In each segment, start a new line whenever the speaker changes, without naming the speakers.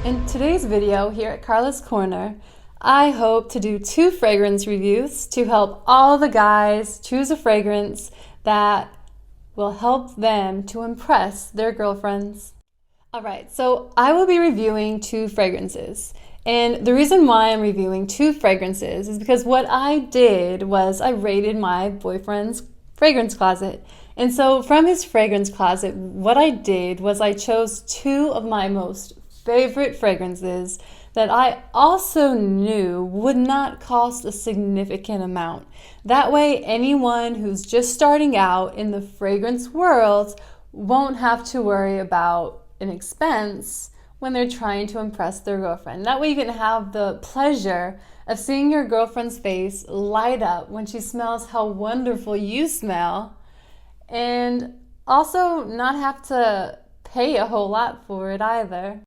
In today's video here at Carla's Corner, I hope to do 2 fragrance reviews to help all the guys choose a fragrance that will help them to impress their girlfriends. Alright, so I will be reviewing 2 fragrances. And the reason why I'm reviewing 2 fragrances is because what I did was I raided my boyfriend's fragrance closet. And so from his fragrance closet, what I did was I chose 2 of my most favorite fragrances that I also knew would not cost a significant amount. That way, anyone who's just starting out in the fragrance world won't have to worry about an expense when they're trying to impress their girlfriend. That way you can have the pleasure of seeing your girlfriend's face light up when she smells how wonderful you smell, and also not have to pay a whole lot for it either.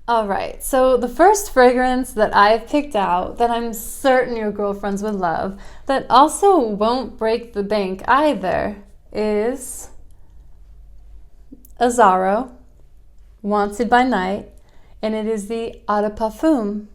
Alright, so the first fragrance that I've picked out that I'm certain your girlfriends would love, that also won't break the bank either, is Azzaro, Wanted by Night, and it is the Eau de Parfum.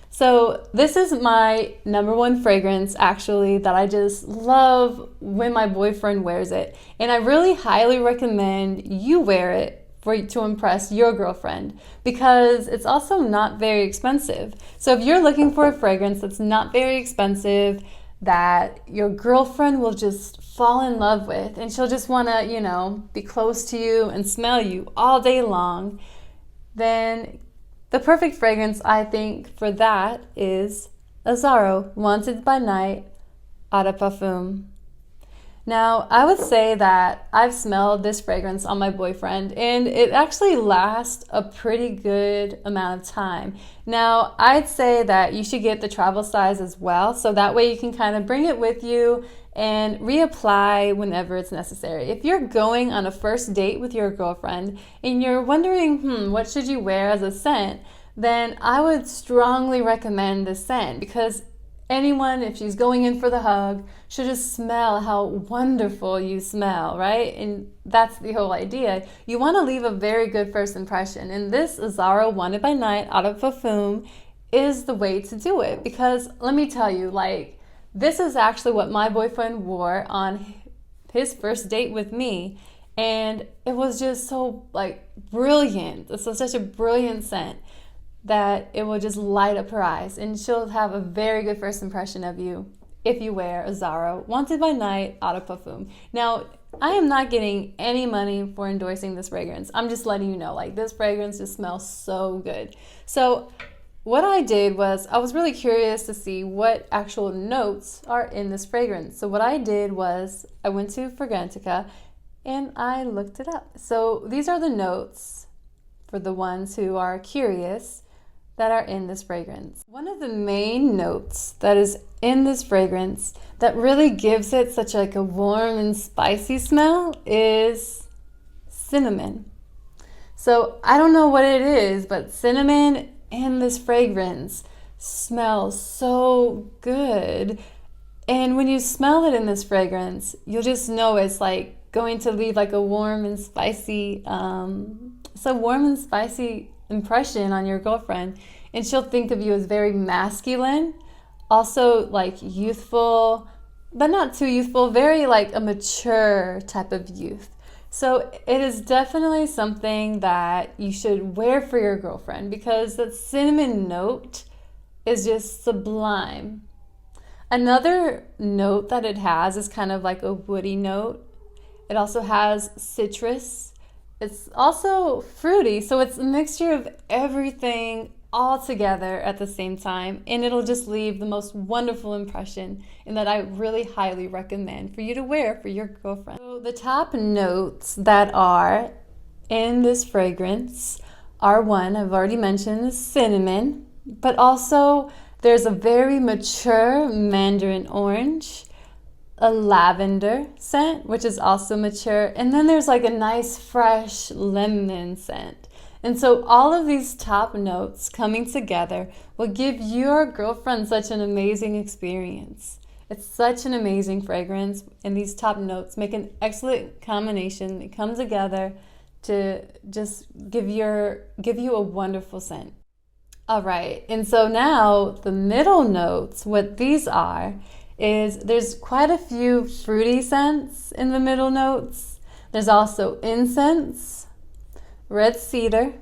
So this is my #1 fragrance actually that I just love when my boyfriend wears it, and I really highly recommend you wear it to impress your girlfriend, because it's also not very expensive. So if you're looking for a fragrance that's not very expensive, that your girlfriend will just fall in love with, and she'll just want to, be close to you and smell you all day long, then the perfect fragrance, I think, for that is Azzaro, Wanted by Night, Eau de Parfum. Now, I would say that I've smelled this fragrance on my boyfriend, and it actually lasts a pretty good amount of time. Now, I'd say that you should get the travel size as well, so that way you can kind of bring it with you and reapply whenever it's necessary. If you're going on a first date with your girlfriend and you're wondering, what should you wear as a scent, then I would strongly recommend this scent, because anyone, if she's going in for the hug, should just smell how wonderful you smell, right? And that's the whole idea. You want to leave a very good first impression, and this Azzaro Wanted by Night Eau de Parfum is the way to do it, because let me tell you, this is actually what my boyfriend wore on his first date with me, and it was just so brilliant. It's such a brilliant scent that it will just light up her eyes, and she'll have a very good first impression of you if you wear Azzaro Wanted by Night Eau de Parfum. Now, I am not getting any money for endorsing this fragrance. I'm just letting you know, this fragrance just smells so good. So what I did was I was really curious to see what actual notes are in this fragrance. So what I did was I went to Fragrantica and I looked it up. So these are the notes for the ones who are curious that are in this fragrance. One of the main notes that is in this fragrance that really gives it such a warm and spicy smell is cinnamon. So I don't know what it is, but cinnamon in this fragrance smells so good. And when you smell it in this fragrance, you'll just know it's going to leave a warm and spicy, impression on your girlfriend, and she'll think of you as very masculine, also youthful, but not too youthful, very a mature type of youth. So it is definitely something that you should wear for your girlfriend, because that cinnamon note is just sublime. Another note that it has is kind of a woody note. It also has citrus. It's also fruity, so it's a mixture of everything all together at the same time, and it'll just leave the most wonderful impression, and that I really highly recommend for you to wear for your girlfriend. So the top notes that are in this fragrance are, one, I've already mentioned, the cinnamon, but also there's a very mature mandarin orange, a lavender scent, which is also mature, and then there's a nice fresh lemon scent. And so all of these top notes coming together will give your girlfriend such an amazing experience. It's such an amazing fragrance, and these top notes make an excellent combination. They come together to just give you a wonderful scent. All right, and so now the middle notes, what these are, is there's quite a few fruity scents in the middle notes. There's also incense, red cedar,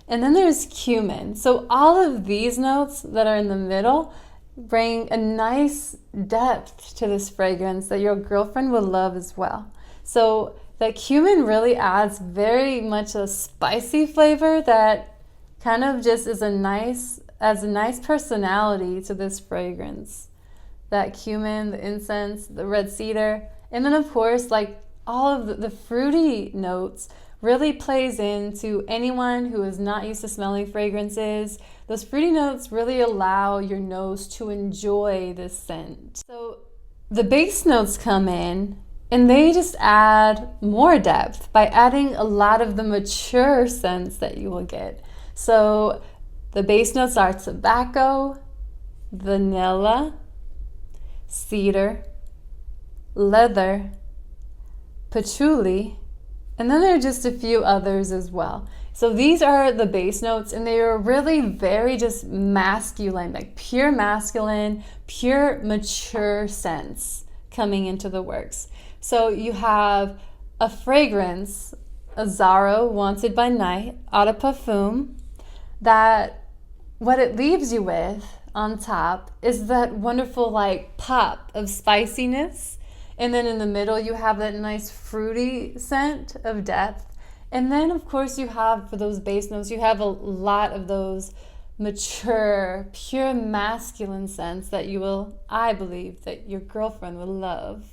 and then there's cumin. So all of these notes that are in the middle bring a nice depth to this fragrance that your girlfriend will love as well. So that cumin really adds very much a spicy flavor that kind of just adds a nice personality to this fragrance. That cumin, the incense, the red cedar, and then of course, like all of the fruity notes really plays into anyone who is not used to smelling fragrances. Those fruity notes really allow your nose to enjoy this scent. So the base notes come in and they just add more depth by adding a lot of the mature scents that you will get. So the base notes are tobacco, vanilla, cedar, leather, patchouli, and then there are just a few others as well. So these are the base notes, and they are really very just masculine, like pure masculine, pure mature scents coming into the works. So you have a fragrance, Azzaro, Wanted by Night, Eau de Parfum, that what it leaves you with on top is that wonderful like pop of spiciness. And then in the middle, you have that nice fruity scent of depth. And then, of course, you have, for those base notes, you have a lot of those mature, pure masculine scents that I believe, that your girlfriend will love.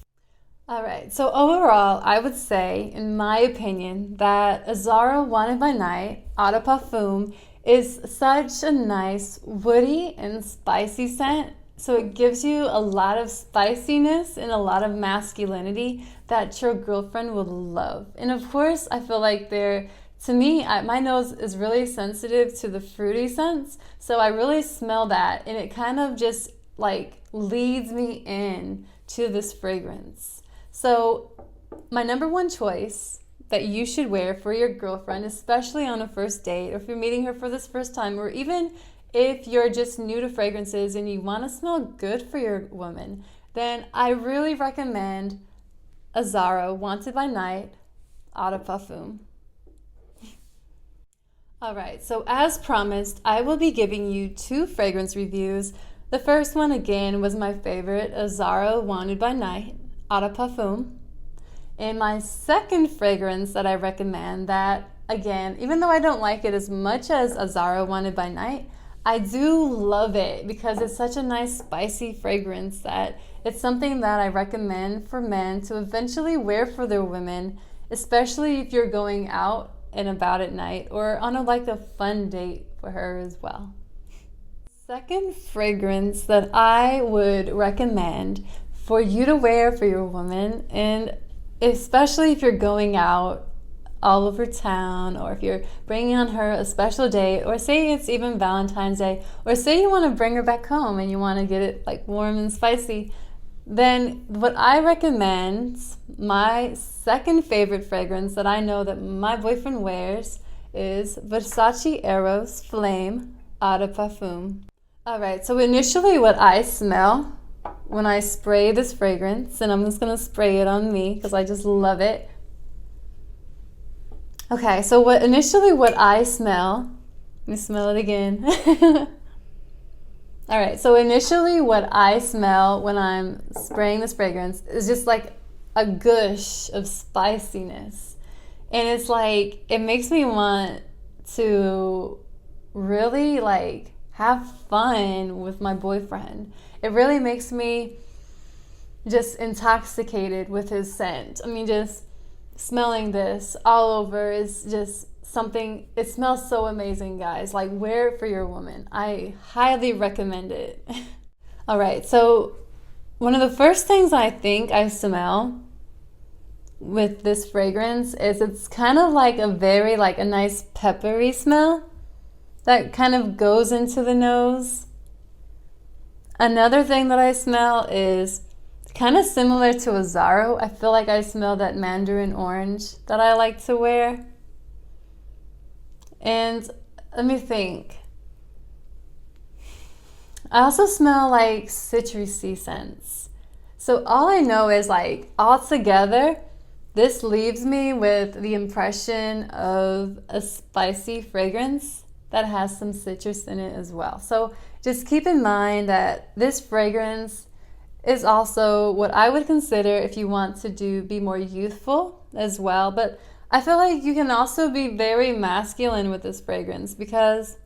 All right, so overall, I would say, in my opinion, that Azzaro Wanted by Night, Eau de Parfum, is such a nice woody and spicy scent. So it gives you a lot of spiciness and a lot of masculinity that your girlfriend will love. And of course, I feel like my nose is really sensitive to the fruity scents. So I really smell that, and it kind of just like leads me in to this fragrance. So my number one choice that you should wear for your girlfriend, especially on a first date, or if you're meeting her for this first time, or even if you're just new to fragrances and you want to smell good for your woman, then I really recommend Azzaro Wanted by Night, Eau de Parfum. All right, so as promised, I will be giving you 2 fragrance reviews. The first one, again, was my favorite, Azzaro Wanted by Night, Eau de Parfum. And my second fragrance that I recommend, that, again, even though I don't like it as much as Azzaro Wanted by Night, I do love it because it's such a nice spicy fragrance that it's something that I recommend for men to eventually wear for their women, especially if you're going out and about at night or on a fun date for her as well. Second fragrance that I would recommend for you to wear for your woman, and especially if you're going out all over town, or if you're bringing on her a special day, or say it's even Valentine's Day, or say you want to bring her back home and you want to get it like warm and spicy, then what I recommend, my second favorite fragrance that I know that my boyfriend wears, is Versace Eros Flame Eau de Parfum. All right, so initially what I smell when I spray this fragrance, and I'm just gonna spray it on me because I just love it. Okay, so what I smell, let me smell it again. All right, so initially what I smell when I'm spraying this fragrance is just like a gush of spiciness. And it's like, it makes me want to really like have fun with my boyfriend. It really makes me just intoxicated with his scent. I mean, just smelling this all over is just something, it smells so amazing, guys. Like, wear it for your woman. I highly recommend it. All right, so one of the first things I think I smell with this fragrance is it's kind of like a nice peppery smell that kind of goes into the nose. Another thing that I smell is kind of similar to azzaro. I feel like I smell that mandarin orange that I like to wear. And let me think. I also smell like citrusy scents. So all I know is like all together, this leaves me with the impression of a spicy fragrance that has some citrus in it as well. So just keep in mind that this fragrance is also what I would consider if you want to be more youthful as well. But I feel like you can also be very masculine with this fragrance because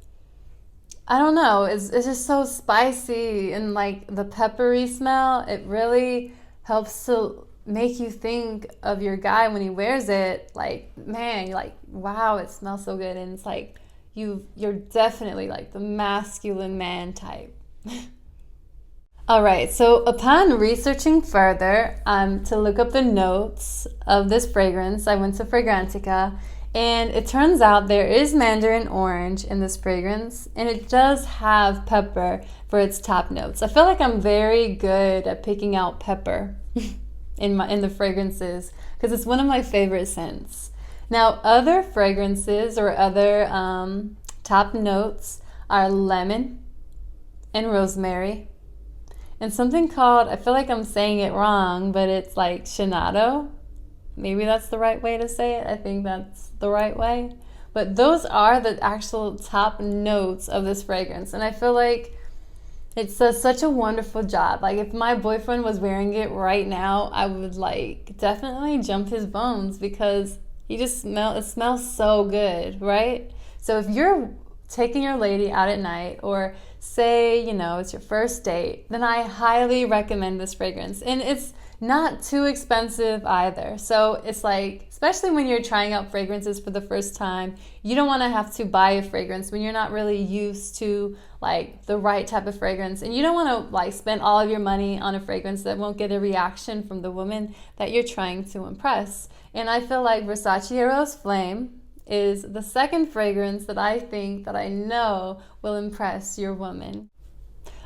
I don't know, it's just so spicy, and like the peppery smell, it really helps to make you think of your guy when he wears it. Like, man, you're like, wow, it smells so good. And it's like you're definitely like the masculine man type. All right, so upon researching further to look up the notes of this fragrance, I went to Fragrantica, and it turns out there is mandarin orange in this fragrance, and it does have pepper for its top notes. I feel like I'm very good at picking out pepper in the fragrances because it's one of my favorite scents. Now, other fragrances or other top notes are lemon and rosemary, and something called, I feel like I'm saying it wrong, but it's like shinato. Maybe that's the right way to say it. I think that's the right way. But those are the actual top notes of this fragrance. And I feel like it does such a wonderful job. Like if my boyfriend was wearing it right now, I would like definitely jump his bones because it smells so good, right? So if you're taking your lady out at night, or say, it's your first date, then I highly recommend this fragrance. And it's not too expensive either. So it's like, especially when you're trying out fragrances for the first time, you don't want to have to buy a fragrance when you're not really used to like the right type of fragrance, and you don't want to like spend all of your money on a fragrance that won't get a reaction from the woman that you're trying to impress. And I feel like Versace Eros Flame is the second fragrance that I think that I know will impress your woman.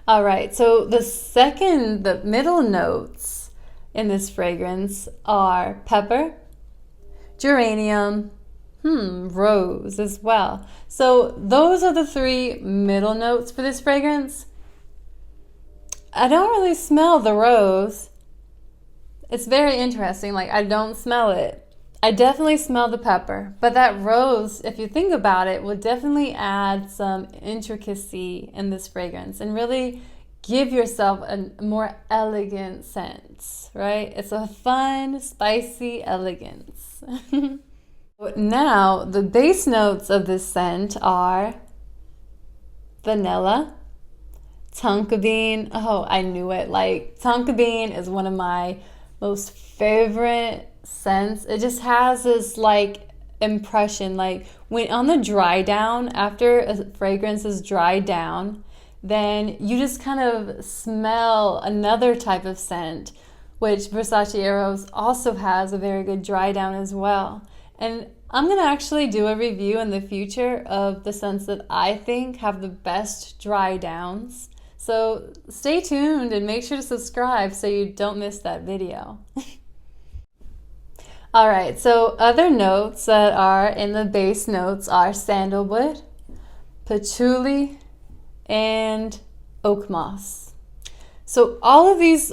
All right, so the middle notes in this fragrance are pepper, geranium, rose as well. So those are the three middle notes for this fragrance. I don't really smell the rose. It's very interesting, like I don't smell it. I definitely smell the pepper, but that rose, if you think about it, would definitely add some intricacy in this fragrance and really give yourself a more elegant scent, right? It's a fun, spicy elegance. Now, the base notes of this scent are vanilla, tonka bean. Oh, I knew it. Like, tonka bean is one of my most favorite scents. It just has this like impression, like when on the dry down, after a fragrance is dried down, then you just kind of smell another type of scent, which Versace Eros also has a very good dry down as well. And I'm going to actually do a review in the future of the scents that I think have the best dry downs. So stay tuned and make sure to subscribe so you don't miss that video. All right, so other notes that are in the base notes are sandalwood, patchouli, and oak moss. So all of these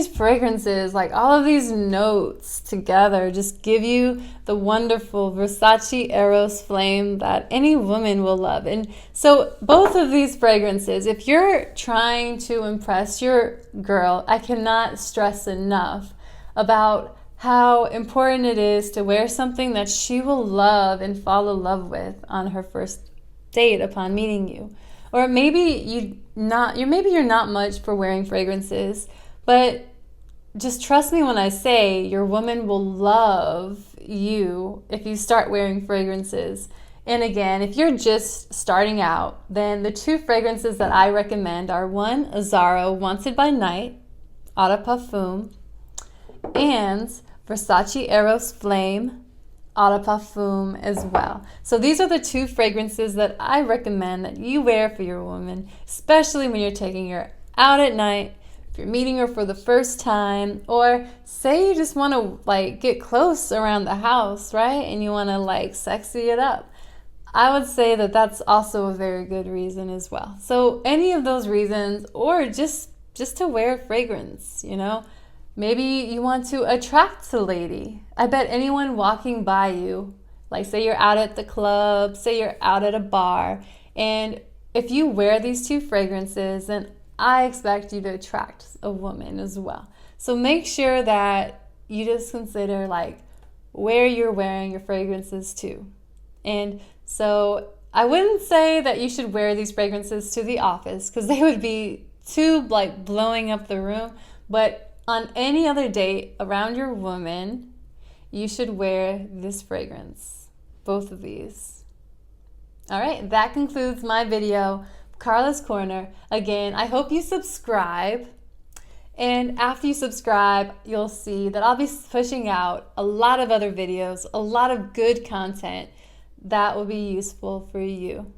fragrances, like all of these notes together, just give you the wonderful Versace Eros Flame that any woman will love. And so both of these fragrances, if you're trying to impress your girl, I cannot stress enough about how important it is to wear something that she will love and fall in love with on her first date upon meeting you. Or maybe you're not much for wearing fragrances, but just trust me when I say your woman will love you if you start wearing fragrances. And again, if you're just starting out, then the two fragrances that I recommend are one, Azzaro Wanted by Night, Eau de Parfum, and Versace Eros Flame, Eau de Parfum as well. So these are the two fragrances that I recommend that you wear for your woman, especially when you're taking her out at night if you're meeting her for the first time, or say you just want to like get close around the house, right? And you want to like sexy it up. I would say that that's also a very good reason as well. So any of those reasons, or just to wear fragrance, you know? Maybe you want to attract a lady. I bet anyone walking by you, like say you're out at the club, say you're out at a bar, and if you wear these two fragrances, then I expect you to attract a woman as well. So make sure that you just consider like where you're wearing your fragrances to. And so I wouldn't say that you should wear these fragrances to the office because they would be too like blowing up the room. But on any other date around your woman, you should wear this fragrance, both of these. All right, that concludes my video, Carla's Corner. Again, I hope you subscribe. And after you subscribe, you'll see that I'll be pushing out a lot of other videos, a lot of good content that will be useful for you.